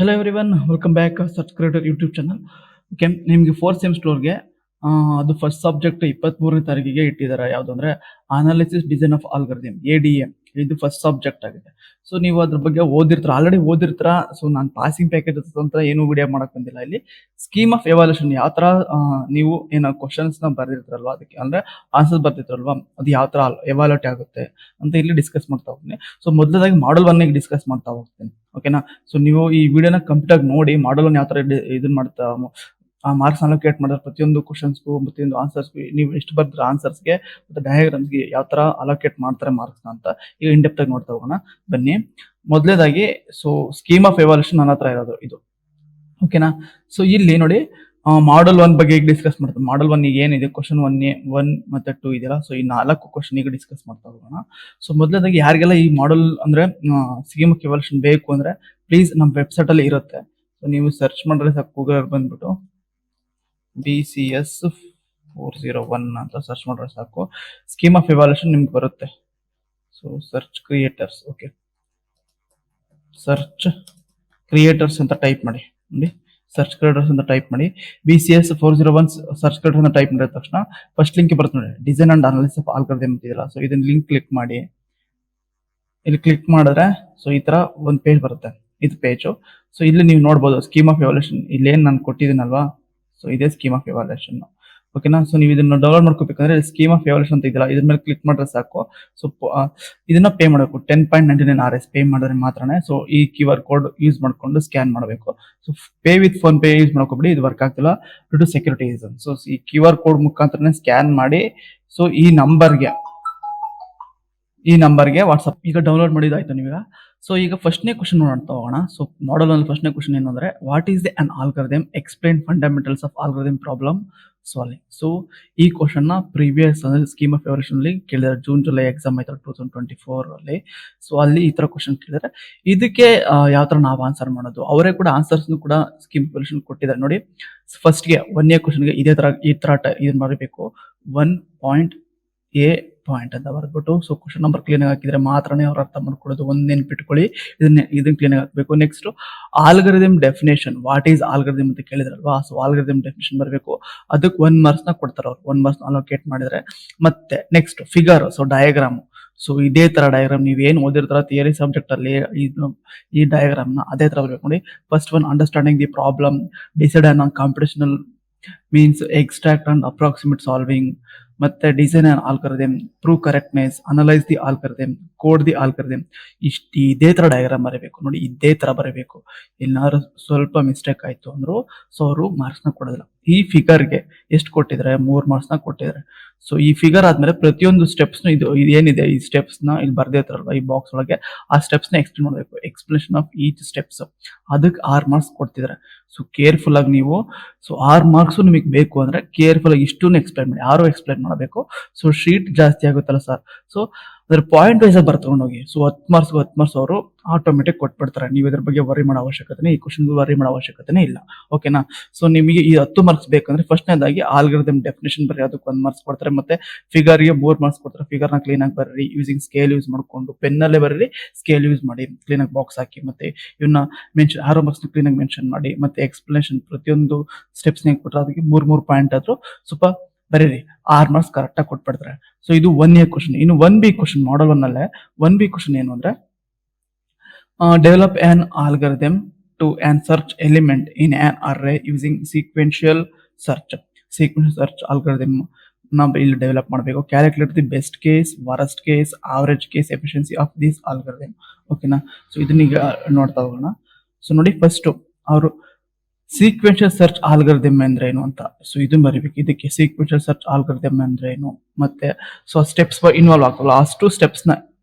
Hello everyone, welcome back search creator YouTube channel. Okay, ನಿಮಗೆ fourth ಸೆಮಿಸ್ಟರ್ಗೆ ಅದು first subject 23ನೇ ತಾರೀಕಿಗೆ ಇಟ್ಟಿದ್ದಾರೆ. ಯಾವುದು ಅಂದರೆ analysis design of algorithm, ADM. ಇದು ಫಸ್ಟ್ ಸಬ್ಜೆಕ್ಟ್ ಆಗಿದೆ. ಸೊ ನೀವು ಅದ್ರ ಬಗ್ಗೆ ಆಲ್ರೆಡಿ ಓದಿರ್ತೀರ. ಸೊ ನಾನು ಪಾಸಿಂಗ್ ಪ್ಯಾಕೇಜ್ ಅಂತ ಏನು ವಿಡಿಯೋ ಮಾಡಕ್ ಬಂದಿಲ್ಲ. ಇಲ್ಲಿ ಸ್ಕೀಮ್ ಆಫ್ ಎವಾಲ್ಯೂಷನ್ ಯಾವ ಥರ ನೀವು ಏನೋ ಕ್ವಶನ್ಸ್ನ ಬರ್ದಿರ್ತಾರಲ್ವಾ, ಅದಕ್ಕೆ ಅಂದರೆ ಆನ್ಸರ್ ಬರ್ದಿರ್ತಾರಲ್ವಾ, ಅದು ಯಾವ ಥರ ಎವಾಲ್ಯೂಟ್ ಆಗುತ್ತೆ ಅಂತ ಇಲ್ಲಿ ಡಿಸ್ಕಸ್ ಮಾಡ್ತಾ ಹೋಗ್ತೀನಿ. ಸೊ ಮೊದಲದಾಗಿ ಮಾಡಲ್ 1 ಡಿಸ್ಕಸ್ ಮಾಡ್ತಾ ಹೋಗ್ತೀನಿ. ಓಕೆನಾ? ಸೊ ನೀವು ಈ ವಿಡಿಯೋನ ಕಂಪ್ಲೀಟ್ ಆಗಿ ನೋಡಿ ಮಾಡಲ್ ಯಾವ ತರ ಇದನ್ನ ಮಾಡ್ತಾ ಆ ಮಾರ್ಕ್ಸ್ ಅಲೋಕೇಟ್ ಮಾಡಿದ್ರೆ ಪ್ರತಿಯೊಂದು ಕ್ವಶನ್ಸ್ಗೂ ಪ್ರತಿಯೊಂದು ಆನ್ಸರ್ಸ್ಗೂ ನೀವು ಎಷ್ಟು ಬರ್ತೀರ ಆನ್ಸರ್ಸ್ಗೆ ಮತ್ತೆ ಡಯಾಗ್ರಾಮ್ಸ್ಗೆ ಯಾವ ತರ ಅಲೋಕೇಟ್ ಮಾಡ್ತಾರೆ ಮಾರ್ಕ್ಸ್ನ ಅಂತ ಈಗ ಇನ್ ಡೆಪ್ತ್ ಆಗಿ ನೋಡ್ತಾ ಹೋಗೋಣ ಬನ್ನಿ. ಮೊದಲೇದಾಗಿ ಸೊ ಸ್ಕೀಮ್ ಆಫ್ ಎವಾಲ್ಯೂಷನ್ ನನ್ನ ಹತ್ರ ಇರೋದು ಇದು. ಓಕೆನಾ? ಸೊ ಇಲ್ಲಿ ನೋಡಿ ಮಾಡಲ್ 1 ಬಗ್ಗೆ ಈಗ ಡಿಸ್ಕಸ್ ಮಾಡ್ತಾರೆ. ಮಾಡಲ್ 1 ಏನಿದೆ, ಕ್ವಶನ್ 1 ಮತ್ತೆ 2 ಇದೆಯಲ್ಲ, ಸೊ ಈ 4 ಕ್ವಶನ್ ಈಗ ಡಿಸ್ಕಸ್ ಮಾಡ್ತಾ ಹೋಗೋಣ. ಸೊ ಮೊದಲನೇದಾಗಿ ಯಾರಿಗೆಲ್ಲ ಈ ಮಾಡಲ್ ಅಂದ್ರೆ ಸ್ಕೀಮ್ ಆಫ್ ಎವಾಲ್ಯೂಷನ್ ಬೇಕು ಅಂದ್ರೆ ಪ್ಲೀಸ್ ನಮ್ಮ ವೆಬ್ಸೈಟ್ ಅಲ್ಲಿ ಇರುತ್ತೆ. ಸೊ ನೀವು ಸರ್ಚ್ ಮಾಡಿದ್ರೆ ಸಾಕು, ಗೂಗಲ್ ಬಂದ್ಬಿಟ್ಟು BCS 401 ಅಂತ ಸರ್ಚ್ ಮಾಡಿದ್ರೆ ಸಾಕು, ಸ್ಕೀಮ್ ಆಫ್ ಎವಾಲ್ಯೂಷನ್ ನಿಮ್ಗೆ ಬರುತ್ತೆ. So search creators, okay, search creators ಅಂತ ಟೈಪ್ ಮಾಡಿ. ನೋಡಿ, ಸರ್ಚ್ ಕ್ರಿಯೇಟರ್ಸ್ ಅಂತ ಟೈಪ್ ಮಾಡಿ. BCS 401 ಸರ್ಚ್ ಕ್ರಿಯೇಟರ್ಸ್ ಅಂತ ಟೈಪ್ ಮಾಡಿದ ತಕ್ಷಣ ಫಸ್ಟ್ ಲಿಂಕ್ ಬರುತ್ತೆ ನೋಡಿ, design and analysis of algorithm ಅಂತಿದೆಯಲ್ಲ. ಸೊ ಇದನ್ನ ಲಿಂಕ್ ಕ್ಲಿಕ್ ಮಾಡಿ. ಇಲ್ಲಿ ಕ್ಲಿಕ್ ಮಾಡಿದ್ರೆ ಸೊ ಈ ತರ ಒಂದು ಪೇಜ್ ಬರುತ್ತೆ. ಇದು ಪೇಜು. ಸೊ ಇಲ್ಲಿ ನೀವು ನೋಡ್ಬೋದು ಸ್ಕೀಮ್ ಆಫ್ ಎವಾಲ್ಯೂಷನ್. ಇಲ್ಲೇನು ನಾನು ಕೊಟ್ಟಿದ್ದೀನಲ್ವಾ, ಸೊ ಇದೇ ಸ್ಕೀಮ್ ಆಫ್ ಎವಾಲ್ಯೂಷನ್. ಓಕೆನಾ? ಸೊ ನೀವು ಇದನ್ನ ಡೌನ್ಲೋಡ್ ಮಾಡ್ಕೋಬೇಕಂದ್ರೆ ಸ್ಕೀಮ್ ಆಫ್ ಎವಾಲ್ಯೂಷನ್ ಅಂತ ಇದೆಯಲ್ಲ, ಇದ್ರ ಮೇಲೆ ಕ್ಲಿಕ್ ಮಾಡಿದ್ರೆ ಸಾಕು. ಸೊ ಇದನ್ನ ಪೇ ಮಾಡಬೇಕು. 10.99 RS ಪೇ ಮಾಡಿದ್ರೆ ಮಾತ್ರನೇ ಸೊ ಈ QR ಕೋಡ್ ಯೂಸ್ ಮಾಡ್ಕೊಂಡು ಸ್ಕ್ಯಾನ್ ಮಾಡಬೇಕು. So pay with PhonePe use ಮಾಡ್ಕೊಬಿಡಿ, ಇದು ವರ್ಕ್ ಆಗ್ತಿಲ್ಲ due to security reason. So ಈ QR ಕೋಡ್ ಮುಖಾಂತರ ಸ್ಕ್ಯಾನ್ ಮಾಡಿ. ಸೊ ಈ ನಂಬರ್ಗೆ ವಾಟ್ಸಪ್ ಈಗ ಡೌನ್ಲೋಡ್ ಮಾಡಿದಾಯ್ತು ನೀವೀಗ. ಸೊ ಈಗ ಫಸ್ಟ್ನೇ ಕ್ವಶನ್ ನೋಡ್ತಾ ಹೋಗೋಣ. ಸೊ ಮಾಡಲ್ ಅಲ್ಲಿ ಫಸ್ಟ್ನೇ ಕ್ವಶನ್ ಏನು ಅಂದ್ರೆ, what is the an algorithm, explain fundamentals of algorithm problem solving. So ಈ ಕ್ವಶನ್ ನ ಪ್ರೀವಿಯಸ್ ಅಂದ್ರೆ ಸ್ಕೀಮ್ ಆಫ್ ಎವಾಲ್ಯೂಷನ್ ಅಲ್ಲಿ ಕೇಳಿದ್ದಾರೆ. ಜೂನ್-ಜುಲೈ ಎಕ್ಸಾಮ್ ಆಯ್ತು 2024 ಅಲ್ಲಿ. ಸೊ ಅಲ್ಲಿ ಈ ತರ ಕ್ವಶನ್ ಕೇಳಿದ್ದಾರೆ. ಇದಕ್ಕೆ ಯಾವ ತರ ನಾವು ಆನ್ಸರ್ ಮಾಡೋದು, ಅವರೇ ಕೂಡ ಆನ್ಸರ್ಸ್ ಕೂಡ ಸ್ಕೀಮ್ ಆಫ್ ಎವಾಲ್ಯೂಷನ್ ಕೊಟ್ಟಿದ್ದಾರೆ ನೋಡಿ. ಫಸ್ಟ್ ಗೆ 1ನೇ ಕ್ವಶನ್ಗೆ ಇದೇ ತರ ಇದನ್ನ ಬರೀಬೇಕು. 1.A ಪಾಯಿಂಟ್ ಅಂತ ಬರ್ಬಿಟ್ಟು ಸೊ ಕ್ವಶನ್ ನಂಬರ್ ಕ್ಲೀನ್ ಆಗಿ ಹಾಕಿದ್ರೆ ಮಾತ್ರನೇ ಅವ್ರು ಅರ್ಥ ಮಾಡ್ಕೊಳ್ಳೋದು. ಒಂದ್ ನೆನ್ಪಿಟ್ಕೊಳ್ಳಿ, ಇದನ್ನ ಕ್ಲೀನ್ ಆಗಿ ಹಾಕಬೇಕು. Next algorithm definition, what is algorithm ಅಂತ ಕೇಳಿದ್ರಲ್ವಾ, ಸೊ ಆಲ್ಗರಿದಮ್ ಡೆಫಿನೇಷನ್ ಬರಬೇಕು. ಅದಕ್ಕೆ 1 ಮಾರ್ಕ್ಸ್ ನ ಕೊಡ್ತಾರೆ ಅವ್ರು. 1 ಮಾರ್ಕ್ಸ್ ಅಲೋಕೇಟ್ ಮಾಡಿದ್ರೆ. ಮತ್ತೆ next figure, so diagram. So ಇದೇ ತರ ಡಯಾಗ್ರಾಮ್ ನೀವೇನು ಓದಿರ್ತಾರ ಥಿಯರಿ ಸಬ್ಜೆಕ್ಟ್ ಅಲ್ಲಿ ಈ ಡಯಾಗ್ರಾಮ್ ನ ಅದೇ ತರ ಬರ್ಬೇಕು ನೋಡಿ. First one, understanding the problem, decide on computational means extract and approximate solving, ಮತ್ತೆ design on algorithm, prove correctness, analyse the algorithm, code the algorithm. ಇದೇ ತರ ಡಯಾಗ್ರಾಮ್ ಬರೀಬೇಕು ನೋಡಿ, ಇದೇ ತರ ಬರೀಬೇಕು. ಏನಾದ್ರು ಸ್ವಲ್ಪ ಮಿಸ್ಟೇಕ್ ಆಯ್ತು ಅಂದ್ರು ಸೊ ಅವರು ಮಾರ್ಕ್ಸ್ ನ ಕೊಡೋದಿಲ್ಲ. ಈ ಫಿಗರ್ಗೆ ಎಷ್ಟು ಕೊಟ್ಟಿದ್ದಾರೆ, 3 ಮಾರ್ಕ್ಸ್ ನ ಕೊಟ್ಟಿದ್ದಾರೆ. ಸೊ ಈ ಫಿಗರ್ ಆದ್ಮೇಲೆ ಪ್ರತಿಯೊಂದು ಸ್ಟೆಪ್ಸ್ ಇದು ಏನಿದೆ ಈ ಸ್ಟೆಪ್ಸ್ ನ ಇಲ್ಲಿ ಬರ್ದಿರ್ತಾರಲ್ವಾ ಈ ಬಾಕ್ಸ್ ಒಳಗೆ, ಆ ಸ್ಟೆಪ್ಸ್ ನ ಎಕ್ಸ್ಪ್ಲೇನ್ ಮಾಡಬೇಕು. ಎಕ್ಸ್ಪ್ಲೇಷನ್ ಆಫ್ ಈಚ್ ಸ್ಟೆಪ್ಸ್, ಅದಕ್ಕೆ 6 ಮಾರ್ಕ್ಸ್ ಕೊಡ್ತಿದ್ದಾರೆ. ಸೊ ಕೇರ್ಫುಲ್ ಆಗಿ ನೀವು, ಸೊ 6 ಮಾರ್ಕ್ಸ್ ನಿಮಗೆ ಬೇಕು ಅಂದ್ರೆ ಕೇರ್ಫುಲ್ ಆಗಿ ಇಷ್ಟನ್ನು ಎಕ್ಸ್ಪ್ಲೈನ್ ಮಾಡಿ. 6 ಎಕ್ಸ್ಪ್ಲೈನ್ ಮಾಡಬೇಕು. ಸೊ ಶೀಟ್ ಜಾಸ್ತಿ ಆಗುತ್ತಲ್ಲ ಸರ್, ಸೊ ಅದ್ರ ಪಾಯಿಂಟ್ ವೈಸ್ ಆಗಿ ಬರ್ಕೊಂಡು ಹೋಗಿ. ಸೊ 10 ಮಾರ್ಕ್ಸ್ ಅವರು ಆಟೋಮೆಟಿಕ್ ಕೊಟ್ಬಿಡ್ತಾರೆ. ನೀವು ಇದ್ರ ಬಗ್ಗೆ ವರಿ ಮಾಡೋ ಅವಶ್ಯಕತೆ, ಈ ಕ್ವಶನ್ ವರಿ ಮಾಡೋ ಅವಶ್ಯಕತೆ ಇಲ್ಲ. ಓಕೆನಾ? ಸೊ ನಿಮಗೆ ಈ 10 ಮಾರ್ಕ್ಸ್ ಬೇಕಂದ್ರೆ ಫಸ್ಟ್ನೇದಾಗಿ ಆಲ್ಗರಿದಮ್ ಡೆಫಿನೇಷನ್ ಬರೀ, ಅದಕ್ಕೆ 1 ಮಾರ್ಕ್ಸ್ ಕೊಡ್ತಾರೆ. ಮತ್ತೆ ಫಿಗರ್ಗೆ 3 ಮಾರ್ಕ್ಸ್ ಕೊಡ್ತಾರೆ. ಫಿಗರ್ ನ ಕ್ಲೀನ್ ಆಗಿ ಬರ್ರಿ, ಯೂಸಿಂಗ್ ಸ್ಕೇಲ್ ಯೂಸ್ ಮಾಡ್ಕೊಂಡು, ಪೆನ್ನಲ್ಲೇ ಬರೀರಿ, ಸ್ಕೇಲ್ ಯೂಸ್ ಮಾಡಿ, ಕ್ಲೀನ್ ಆಗಿ ಬಾಕ್ಸ್ ಹಾಕಿ. ಮತ್ತೆ ಇವನ್ನ ಮೆನ್ಷನ್ 6 ಮಾರ್ಕ್ಸ್ ಕ್ಲೀನ್ ಆಗಿ ಮೆನ್ಷನ್ ಮಾಡಿ. ಮತ್ತೆ ಎಕ್ಸ್ಪ್ಲನೇಷನ್ ಪ್ರತಿಯೊಂದು ಸ್ಟೆಪ್ಸ್ ಕೊಟ್ಟರೆ ಅದಕ್ಕೆ 3 ಪಾಯಿಂಟ್ ಆದ್ರೂ ಸ್ವಲ್ಪ ಬರೀರಿ. 6 ಮಾರ್ಕ್ಸ್ ಕರೆಕ್ಟ್ ಆಗಿ ಕೊಟ್ಬಿಡ್ತಾರೆ. ಸೊ ಇದು 1A ಕ್ವಶನ್. ಇನ್ನು 1B ಕ್ವಶನ್, ಮಾಡಲ್ 1 ಅಲ್ಲೇ 1B ಕ್ವಶನ್ ಏನು ಅಂದ್ರೆ, develop an algorithm to an search element in an array using sequential search algorithm ನಾವು ಇಲ್ಲಿ ಡೆವಲಪ್ ಮಾಡಬೇಕು. Calculate the best case, worst case, average case efficiency of this algorithm. ಓಕೆನಾ? So ಇದನ್ನೀಗ ನೋಡ್ತಾ ಹೋಗೋಣ. ಸೊ ನೋಡಿ, ಫಸ್ಟ್ ಅವರು ಸೀಕ್ವೆನ್ಷಿಯಲ್ ಸರ್ಚ್ ಆಲ್ಗರಿದಮ್ ಅಂದ್ರೆ ಏನು ಅಂತ ಸೊ ಇದನ್ನ ಬರೀಬೇಕು. ಇದಕ್ಕೆ ಸೀಕ್ವೆನ್ಷಿಯಲ್ ಸರ್ಚ್ ಆಲ್ಗರಿದಮ್ ಅಂದ್ರೆ ಏನು, ಮತ್ತೆ ಸೊ ಸ್ಟೆಪ್ಸ್ ಇನ್ವಾಲ್ವ್ ಆಗ್ತವಲ್ಲ ಅಷ್ಟು ಸ್ಟೆಪ್ಸ್ ನ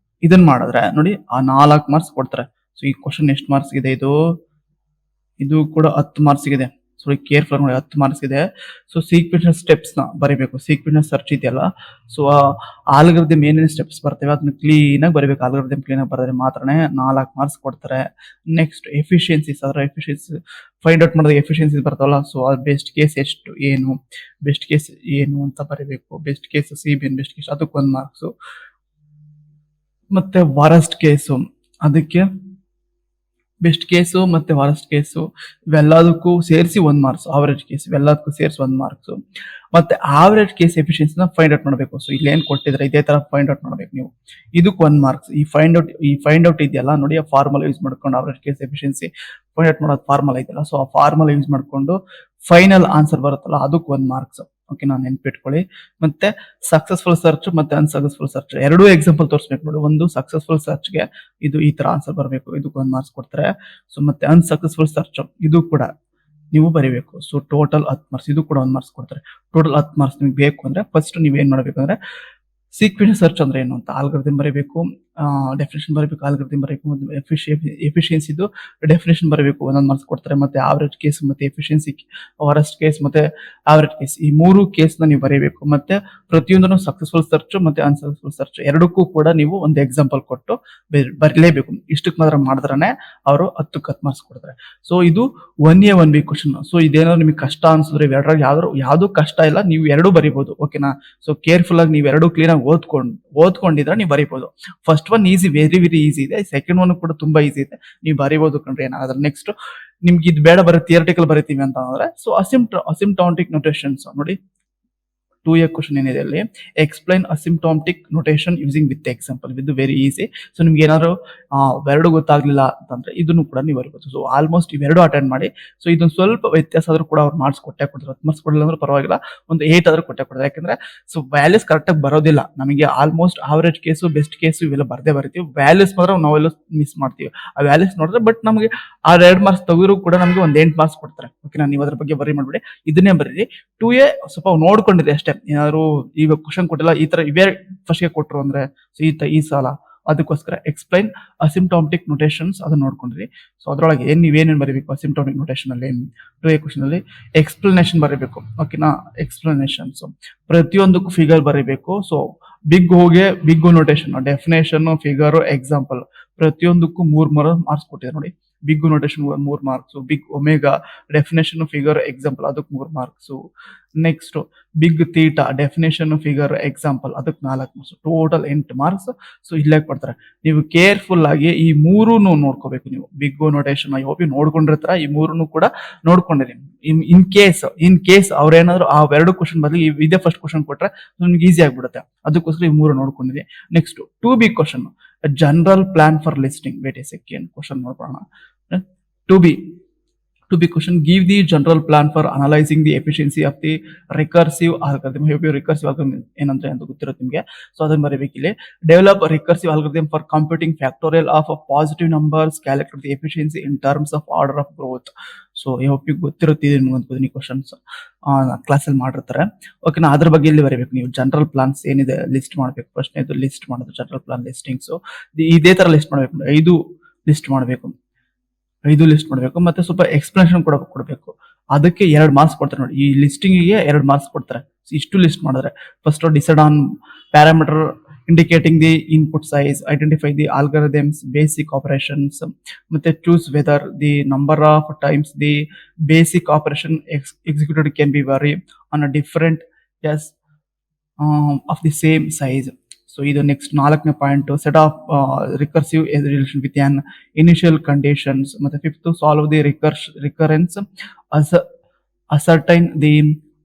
ಇದನ್ನ ಮಾಡಿದ್ರೆ ನೋಡಿ ಆ 4 ಮಾರ್ಕ್ಸ್ ಕೊಡ್ತಾರೆ. ಸೊ ಈ ಕ್ವಶನ್ ಎಷ್ಟು ಮಾರ್ಕ್ಸ್ ಇದೆ, ಇದು ಕೂಡ 10 ಮಾರ್ಕ್ಸ್ ಇದೆ. ಸೊ ಕೇರ್ಫುಲ್ ನೋಡಿ, 10 ಮಾರ್ಕ್ಸ್ ಇದೆ. ಸೊ ಸೀಕ್ವೆನ್ಷಿಯಲ್ ಸ್ಟೆಪ್ಸ್ ನ ಬರೀಬೇಕು. ಸೀಕ್ವೆನ್ಷಿಯಲ್ ಸರ್ಚ್ ಇದೆಯಲ್ಲ, ಸೊ ಆಲ್ಗರಿದಮ್ ಏನೇನು ಸ್ಟೆಪ್ಸ್ ಬರ್ತವೆ ಅದನ್ನ ಕ್ಲೀನ್ ಆಗಿ ಬರೀಬೇಕು. ಆಲ್ಗರಿದಮ್ ಕ್ಲೀನ್ ಆಗಿ ಬರೆದ್ರೆ ಮಾತ್ರನೇ 4 ಮಾರ್ಕ್ಸ್ ಕೊಡ್ತಾರೆ. ನೆಕ್ಸ್ಟ್ ಎಫಿಷಿಯನ್ಸೀಸ್, ಅದರ ಎಫಿಷಿಯನ್ಸಿ ಫೈಂಡ್ ಔಟ್ ಮಾಡಿದಾಗ ಎಫಿಷಿಯನ್ಸೀಸ್ ಬರ್ತಾವಲ್ಲ, ಸೊ ಅದು ಬೆಸ್ಟ್ ಕೇಸ್ ಬೆಸ್ಟ್ ಕೇಸ್ ಏನು ಅಂತ ಬರೀಬೇಕು. Best case CBN best case ಅದಕ್ಕೆ 1 ಮಾರ್ಕ್ಸ್. ಮತ್ತೆ ವರಸ್ಟ್ ಕೇಸು ಅದಕ್ಕೆ ಬೆಸ್ಟ್ ಕೇಸು ಮತ್ತೆ ವಾರಸ್ಟ್ ಕೇಸು ಇವೆಲ್ಲದಕ್ಕೂ ಸೇರಿಸಿ 1 ಮಾರ್ಕ್ಸ್, ಆವರೇಜ್ ಕೇಸ್ ಇವೆಲ್ಲದಕ್ಕೂ ಸೇರಿಸಿ 1 ಮಾರ್ಕ್ಸ್, ಮತ್ತೆ ಆವರೇಜ್ ಕೇಸ್ ಎಫಿಷಿಯನ್ಸಿನ ಫೈಂಡ್ ಔಟ್ ಮಾಡಬೇಕು. ಸೊ ಇಲ್ಲಿ ಏನ್ ಕೊಟ್ಟಿದ್ರೆ ಇದೇ ತರ ಫೈಂಡ್ ಔಟ್ ಮಾಡಬೇಕು ನೀವು. ಇದಕ್ಕೆ 1 ಮಾರ್ಕ್ಸ್. ಈ ಫೈಂಡ್ ಔಟ್ ಇದೆಯಲ್ಲ ನೋಡಿ, ಆ ಫಾರ್ಮುಲಾ ಯೂಸ್ ಮಾಡ್ಕೊಂಡು average case efficiency find out ಮಾಡೋದು ಫಾರ್ಮುಲಾ ಇದೆಯಲ್ಲ, ಸೊ ಆ ಫಾರ್ಮುಲಾ ಯೂಸ್ ಮಾಡ್ಕೊಂಡು ಫೈನಲ್ ಆನ್ಸರ್ ಬರುತ್ತಲ್ಲ ಅದಕ್ಕೆ 1 ಮಾರ್ಕ್ಸ್. ಓಕೆ, ನಾನು ನೆನ್ಪಿಟ್ಕೊಳ್ಳಿ. ಮತ್ತೆ ಸಕ್ಸಸ್ಫುಲ್ ಸರ್ಚ್ ಮತ್ತೆ ಅನ್ಸಕ್ಸಸ್ಫುಲ್ ಸರ್ಚ್ ಎರಡೂ ಎಕ್ಸಾಂಪಲ್ ತೋರಿಸ್ಬೇಕು ನೋಡಿ. ಒಂದು ಸಕ್ಸಸ್ಫುಲ್ ಸರ್ಚ್ಗೆ ಇದು ಈ ತರ ಆನ್ಸರ್ ಬರಬೇಕು, ಇದಕ್ಕೆ 1 ಮಾರ್ಕ್ಸ್ ಕೊಡ್ತಾರೆ. ಸೊ ಮತ್ತೆ ಅನ್ಸಕ್ಸಸ್ಫುಲ್ ಸರ್ಚ್ ಇದು ಕೂಡ ನೀವು ಬರೀಬೇಕು. ಸೊ ಟೋಟಲ್ 10 ಮಾರ್ಕ್ಸ್, ಇದು ಕೂಡ 1 ಮಾರ್ಕ್ಸ್ ಕೊಡ್ತಾರೆ. ಟೋಟಲ್ 10 ಮಾರ್ಕ್ಸ್ ನಿಮ್ಗೆ ಬೇಕು ಅಂದ್ರೆ ಫಸ್ಟ್ ನೀವ್ ಏನ್ ಮಾಡ್ಬೇಕು ಅಂದ್ರೆ ಸೀಕ್ವೆನ್ಸ್ ಸರ್ಚ್ ಅಂದ್ರೆ ಏನು ಅಂತ ಆಲ್ಗರಿದಮ್ ಬರೀಬೇಕು, ಡೆಫಿನೇಷನ್ ಬರೀಬೇಕು, ಆಲ್ಗರಿದಮ್ ಬರೀಬೇಕು, ಎಫಿಷಿಯನ್ಸಿದು ಡೆಫಿನೇಷನ್ ಬರೀಬೇಕು, 1 ಮಾರ್ಕ್ಸ್ ಕೊಡ್ತಾರೆ. ಮತ್ತೆ ಆವರೇಜ್ ಕೇಸ್ ಮತ್ತೆ ಎಫಿಷಿಯನ್ಸಿ, ವಾರಸ್ಟ್ ಕೇಸ್ ಮತ್ತೆ ಆವರೇಜ್ ಕೇಸ್ ಈ 3 ಕೇಸ್ನ ನೀವು ಬರೀಬೇಕು. ಮತ್ತೆ ಪ್ರತಿಯೊಂದನ್ನು ಸಕ್ಸಸ್ಫುಲ್ ಸರ್ಚ್ ಮತ್ತೆ ಅನ್ಸಕ್ಸಸ್ಫುಲ್ ಸರ್ಚ್ ಎರಡಕ್ಕೂ ಕೂಡ ನೀವು ಒಂದು ಎಕ್ಸಾಂಪಲ್ ಕೊಟ್ಟು ಬರೀಲೇಬೇಕು. ಇಷ್ಟಕ್ಕೆ ಮಾತ್ರ ಮಾಡಿದ್ರೆ ಅವರು 10 ಮಾರ್ಕ್ಸ್ ಕೊಡ್ತಾರೆ. ಸೊ ಇದು 1A 1B ಕ್ವಶನ್. ಸೊ ಇದೇನಾದ್ರು ನಿಮಗೆ ಕಷ್ಟ ಅನ್ಸಿದ್ರೆ ಇವೆರಡರಾಗ ಯಾವ್ದು ಕಷ್ಟ ಇಲ್ಲ, ನೀವು ಎರಡು ಬರೀಬಹುದು. ಓಕೆನಾ? ಸೊ ಕೇರ್ಫುಲ್ ಆಗಿ ನೀವು ಎರಡು ಕ್ಲೀನ್ ಆಗಿ ಓದ್ಕೊಂಡಿದ್ರೆ ನೀವು ಬರೀಬಹುದು. First one easy, very easy ಇದೆ. ಸೆಕೆಂಡ್ ಒನ್ ಕೂಡ ತುಂಬಾ ಈಸಿ ಇದೆ, ನೀವು ಬರೀಬಹುದು ಕಣ್ರಿ, ಏನಾದ್ರೆ. ನೆಕ್ಸ್ಟ್ ನಿಮ್ಗೆ ಇದು ಬೇಡ ಬರೀ ಥಿಯರಿಟಿಕಲ್ ಬರೀತೀವಿ ಅಂತ ಅಂದ್ರೆ ಸೊ ಅಸಿಂಪ್ಟಾಟಿಕ್ ನೊಟೇಷನ್ಸ್ ನೋಡಿ. 2A ಕ್ವಶನ್ ಏನಿದೆ ಅಲ್ಲಿ, explain asymptotic notation using with example. ಇದು ವೆರಿ ಈಸಿ. ಸೊ ನಿಮ್ಗೆ ಏನಾದ್ರು ಇವೆರಡು ಗೊತ್ತಾಗ್ಲಿಲ್ಲ ಅಂತಂದ್ರೆ ಇದನ್ನು ಕೂಡ ನೀವು ಬರೀಬಹುದು. ಸೊ ಆಲ್ಮೋಸ್ಟ್ ಇವೆರಡು ಅಟೆಂಡ್ ಮಾಡಿ. ಸೊ ಇದೊಂದು ಸ್ವಲ್ಪ ವ್ಯತ್ಯಾಸ ಆದ್ರೂ ಕೂಡ ಅವ್ರು ಮಾರ್ಕ್ಸ್ ಕೊಟ್ಟೆ ಕೊಡ್ತಾರೆ. 10 ಮಾರ್ಕ್ಸ್ ಕೊಡಲಿಲ್ಲ ಅಂದ್ರೆ ಪರವಾಗಿಲ್ಲ, ಒಂದು 8 ಆದ್ರೂ ಕೊಟ್ಟೆ ಕೊಡ್ತಾರೆ. ಯಾಕಂದ್ರೆ ಸೊ ವ್ಯಾಲ್ಯೂಸ್ ಕರೆಕ್ಟ್ ಆಗಿ ಬರೋದಿಲ್ಲ ನಮಗೆ. Almost average case, best case ಇವೆಲ್ಲ ಬರಿತೀವಿ. ವ್ಯಾಲ್ಯೂಸ್ ಮಾತ್ರ ನಾವೆಲ್ಲ ಮಿಸ್ ಮಾಡ್ತೀವಿ. ಆ ವ್ಯಾಲ್ಯೂಸ್ ನೋಡಿದ್ರೆ ಬಟ್ ನಮಗೆ ಆ 2 ಮಾರ್ಕ್ಸ್ ತೆಗೆದ್ರು ಕೂಡ ನಮಗೆ ಒಂದು 8 ಮಾರ್ಕ್ಸ್ ಕೊಡ್ತಾರೆ. ಓಕೆನಾ? ನೀವು ಅದ್ರ ಬಗ್ಗೆ ಬರಿ ಮಾಡ್ಬಿಡಿ, ಇದನ್ನೇ ಬರೀರಿ. 2A ಸ್ವಲ್ಪ ನೋಡ್ಕೊಂಡಿದೆ ಅಷ್ಟೇ, ಏನಾದ್ರು ಈಗ ಕ್ವಶನ್ ಕೊಟ್ಟಿಲ್ಲ ಈ ತರ ಇವೇ ಫಸ್ಟ್ ಗೆ ಕೊಟ್ರು ಅಂದ್ರೆ ಈ ಸಲ ಅದಕ್ಕೋಸ್ಕರ ಎಕ್ಸ್ಪ್ಲೈನ್ ಅಸಿಂಪ್ಟಾಟಿಕ್ ನೊಟೇಷನ್ಸ್ ಅದನ್ನ ನೋಡ್ಕೊಂಡ್ರಿ. ಸೊ ಅದ್ರೊಳಗೆ ನೀವೇನೇನ್ ಬರೀಬೇಕು ಅಸಿಂಪ್ಟಾಟಿಕ್ ನೊಟೇಷನ್ ಅಲ್ಲಿ 2A ಕ್ವಶನ್ ಅಲ್ಲಿ ಎಕ್ಸ್ಪ್ಲನೇಷನ್ ಬರೀಬೇಕು. ಓಕೆನಾ? ಎಕ್ಸ್ಪ್ಲನೇಷನ್ಸ್ ಪ್ರತಿಯೊಂದಕ್ಕೂ ಫಿಗರ್ ಬರೀಬೇಕು. So big notation, definition, figure, example ಪ್ರತಿಯೊಂದಕ್ಕೂ 3 ಮಾರ್ಕ್ಸ್ ಕೊಟ್ಟಿದ್ದಾರೆ ನೋಡಿ. Big notation 3 marks, big omega definition, figure, example ಅದಕ್ಕೆ 3 marks. Next big theta definition, figure, example ಅದಕ್ಕೆ 4 ಮಾರ್ಕ್ಸ್. Total 8 marks. ಸೊ ಇಲ್ಲೇ ಕೊಡ್ತಾರೆ. ನೀವು ಕೇರ್ಫುಲ್ ಆಗಿ ಈ 3 ನೋಡ್ಕೋಬೇಕು. ನೀವು ಬಿಗ್ ನೊಟೇಷನ್ ಐ ಹೋಪ್ ನೋಡ್ಕೊಂಡಿರ್ತಾರ, ಈ 3 ಕೂಡ ನೋಡ್ಕೊಂಡಿರಿ. ಇನ್ ಕೇಸ್ ಅವ್ರೇನಾದ್ರು ಆ 2 ಕ್ವಶನ್ ಬದಲು ಇದೇ ಫಸ್ಟ್ ಕ್ವಶನ್ ಕೊಟ್ರೆ ನಿಮ್ಗೆ ಈಸಿ ಆಗ್ಬಿಡುತ್ತೆ. ಅದಕ್ಕೋಸ್ಕರ ಈ 3 ನೋಡ್ಕೊಂಡಿರಿ. Next 2B question, general plan for listing. Wait a second, question ನೋಡೋಣ. 2B question, give the general plan for analyzing the efficiency of the recursive algorithm. Recursive algorithm ಏನಂದ್ರೆ ಅಂತ ಗೊತ್ತಿರುತ್ತೆ ನಿಮಗೆ. ಸೊ ಅದನ್ನ ಬರೀಬೇಕು ಇಲ್ಲಿ. Develop recursive algorithm for computing factorial of positive numbers, calculate the efficiency in terms of order of growth. So ಯಾವಾಗ ಗೊತ್ತಿರುತ್ತೆ ಈ ಕ್ವಶನ್ಸ್ ಕ್ಲಾಸಲ್ಲಿ ಮಾಡಿರ್ತಾರೆ. ಓಕೆನಾ? ಅದ್ರ ಬಗ್ಗೆ ಇಲ್ಲಿ ಬರೀಬೇಕು ನೀವು. ಜನರಲ್ ಪ್ಲಾನ್ಸ್ ಏನಿದೆ ಲಿಸ್ಟ್ ಮಾಡಬೇಕು. ಪ್ರಶ್ನೆ ಇದು ಲಿಸ್ಟ್ ಮಾಡಿದ್ರೆ ಜನರಲ್ ಪ್ಲಾನ್ ಲಿಸ್ಟಿಂಗ್ಸ್ ಇದೇ ತರ ಲಿಸ್ಟ್ ಮಾಡಬೇಕು. 5 ಲಿಸ್ಟ್ ಮಾಡಬೇಕು. 5 ಲಿಸ್ಟ್ ಮಾಡಬೇಕು. ಮತ್ತೆ ಸ್ವಲ್ಪ ಎಕ್ಸ್ಪ್ಲನೇಷನ್ ಕೂಡ ಕೊಡಬೇಕು. ಅದಕ್ಕೆ 2 ಮಾರ್ಕ್ಸ್ ಕೊಡ್ತಾರೆ ನೋಡಿ. ಈ ಲಿಸ್ಟಿಂಗಿಗೆ 2 ಮಾರ್ಕ್ಸ್ ಕೊಡ್ತಾರೆ. ಇಷ್ಟು ಲಿಸ್ಟ್ ಮಾಡಿದ್ರೆ first decide on parameter indicating the input size, identify the algorithms, basic operations, ಮತ್ತೆ choose whether the number of times the basic operation executed can be vary on a different S of the same size. So ಇದು next 4ನೇ point, set of recursive relation with an initial conditions. ಮತ್ತೆ 5th solve the recurrence, ascertain the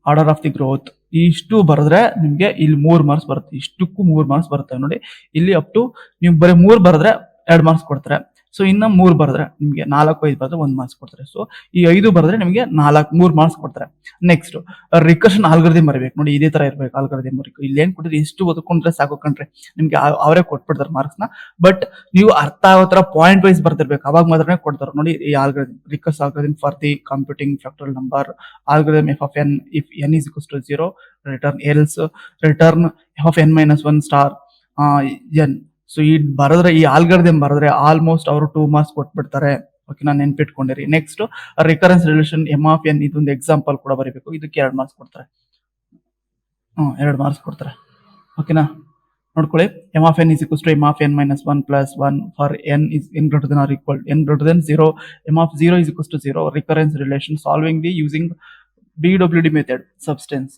order of the growth. ಇಷ್ಟು ಬರೆದ್ರೆ ನಿಮ್ಗೆ ಇಲ್ಲಿ 3 marks ಬರುತ್ತೆ. ಇಷ್ಟಕ್ಕೂ 3 marks ಬರುತ್ತೆ ನೋಡಿ. ಇಲ್ಲಿ ಅಪ್ ಟು ನೀವು ಬರೀ 3 ಬರೆದ್ರೆ 2 ಮಾರ್ಕ್ಸ್ ಕೊಡ್ತಾರೆ. ಸೊ ಇನ್ನ 3 ಬರೆದ್ರೆ ನಿಮ್ಗೆ 4, 5 ಬರೆದ್ರೆ 1 ಮಾರ್ಕ್ಸ್ ಕೊಡ್ತಾರೆ. ಸೊ ಈ 5 ಬರೆದ್ರೆ ನಿಮಗೆ 3 ಮಾರ್ಕ್ಸ್ ಕೊಡ್ತಾರೆ. ನೆಕ್ಸ್ಟ್ ರಿಕರ್ಷನ್ ಆಲ್ಗರಿದಮ್ ಬರಬೇಕು ನೋಡಿ. ಇದೇ ತರ ಇರ್ಬೇಕು ಆಲ್ಗರಿದಮ್. ಇಲ್ಲಿ ಏನ್ ಕೊಟ್ಟಿದ್ರೆ ಇಷ್ಟು ಓದ್ಕೊಂಡ್ರೆ ಸಾಕು ಕಣ್ರಿ, ನಿಮ್ಗೆ ಅವರೇ ಕೊಟ್ಬಿಡ್ತಾರೆ ಮಾರ್ಕ್ಸ್ ನ. ಬಟ್ ನೀವು ಅರ್ಥ ಆಗೋ ತರ ಪಾಯಿಂಟ್ ವೈಸ್ ಬರ್ತಿರ್ಬೇಕು, ಅವಾಗ ಮಾತ್ರ ಕೊಡ್ತಾರೆ ನೋಡಿ. ಈ algorithm recurs algorithm for the computing factorial number, algorithm f of n if n is equals to 0, return else, return f of n minus 1 star n. So ಈ ಬರೆದ್ರೆ, ಈ ಆಲ್ಗರಿದಮ್ ಬರೆದ್ರೆ ಆಲ್ಮೋಸ್ಟ್ ಅವರು 2 ಮಾರ್ಕ್ಸ್ ಕೊಟ್ಬಿಡ್ತಾರೆ. ಓಕೆನಾ? ನೆನ್ಪಿಟ್ಕೊಂಡಿರಿ. Next recurrence relation m of n, ಇದೊಂದು example ಕೂಡ ಬರೀಬೇಕು. ಇದಕ್ಕೆ 2 ಮಾರ್ಕ್ಸ್ ಕೊಡ್ತಾರೆ. 2 ಮಾರ್ಕ್ಸ್ ಕೊಡ್ತಾರೆ. ಓಕೆನಾ? ನೋಡ್ಕೊಳ್ಳಿ. m of n is equals to m of n minus 1 plus 1 for n is n greater than or equal n greater than 0. m of 0 is equals to 0. Recurrence relation, solving the using BWD method, substance.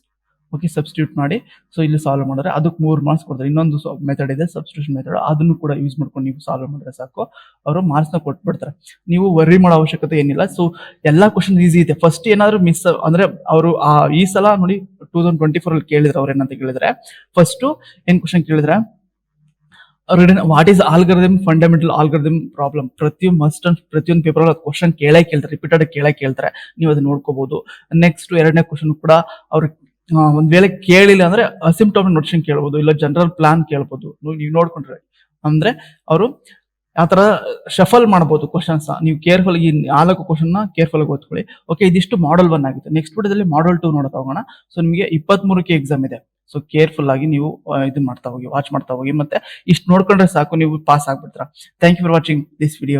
Okay, substitute ಮಾಡಿ so ಇಲ್ಲಿ solve ಮಾಡಿದ್ರೆ ಅದಕ್ಕೆ 3 marks ಕೊಡ್ತಾರೆ. ಇನ್ನೊಂದು method ಇದೆ substitution method, ಅದನ್ನು ಕೂಡ use ಮಾಡ್ಕೊಂಡು ನೀವು ಸಾಲ್ವ್ ಮಾಡಿದ್ರೆ ಸಾಕು, ಅವರು ಮಾರ್ಕ್ಸ್ನ ಕೊಟ್ಬಿಡ್ತಾರೆ. ನೀವು ವರ್ರಿ ಮಾಡೋ ಅವಶ್ಯಕತೆ ಏನಿಲ್ಲ. ಸೊ ಎಲ್ಲಾ ಕ್ವಶನ್ ಈಸಿ ಇದೆ. ಫಸ್ಟ್ ಏನಾದ್ರು ಮಿಸ್ ಅಂದ್ರೆ ಅವರು ಈ ಸಲ ನೋಡಿ 2024 ಅಲ್ಲಿ ಕೇಳಿದ್ರೆ ಅವ್ರು ಏನಂತ ಕೇಳಿದ್ರೆ, ಫಸ್ಟ್ ಏನ್ ಕ್ವಶನ್ ಕೇಳಿದ್ರೆ, what is algorithm, fundamental algorithm problem. ಪ್ರತಿಯೊಂದು ಪೇಪರ್ ಅಲ್ಲಿ ಕ್ವಶನ್ ಕೇಳ್ತಾರೆ, ರಿಪೀಟೆಡ್ ಕೇಳ್ತಾರೆ. ನೀವು ಅದನ್ನ ನೋಡ್ಕೋಬಹುದು. ನೆಕ್ಸ್ಟ್ 2ನೇ ಕ್ವಶನ್ ಕೂಡ ಅವ್ರು ಒಂದ್ ವೇಳೆ ಕೇಳಿಲ್ಲ ಅಂದ್ರೆ ಅಸಿಂಪ್ಟೋಮಿಕ್ ನೋಟೇಷನ್ ಕೇಳ್ಬೋದು, ಇಲ್ಲ ಜನರಲ್ ಪ್ಲಾನ್ ಕೇಳ್ಬೋದು. ನೀವು ನೋಡ್ಕೊಂಡ್ರೆ ಅಂದ್ರೆ ಅವರು ಆ ತರ ಶಫಲ್ ಮಾಡಬಹುದು ಕ್ವಶನ್ಸ್. ನೀವು ಕೇರ್ಫುಲ್ ಈ 4 ಕ್ವಶನ್ ನ ಕೇರ್ಫುಲ್ ಆಗಿ ಓದ್ಕೊಳ್ಳಿ. ಓಕೆ, ಇದಿಷ್ಟು ಮಾಡಲ್ 1 ಆಗಿದೆ. ನೆಕ್ಸ್ಟ್ ವಿಡಿಯೋದಲ್ಲಿ ಮಾಡಲ್ 2 ನೋಡ್ತಾ ಹೋಗೋಣ. ಸೊ ನಿಮಗೆ 23ಕ್ಕೆ ಎಕ್ಸಾಮ್ ಇದೆ. ಸೊ ಕೇರ್ಫುಲ್ ಆಗಿ ನೀವು ಇದನ್ನ ಮಾಡ್ತಾ ಹೋಗಿ, ವಾಚ್ ಮಾಡ್ತಾ ಹೋಗಿ. ಮತ್ತೆ ಇಷ್ಟು ನೋಡ್ಕೊಂಡ್ರೆ ಸಾಕು, ನೀವು ಪಾಸ್ ಆಗ್ಬಿಡ್ತೀರಾ. Thank you for watching this video.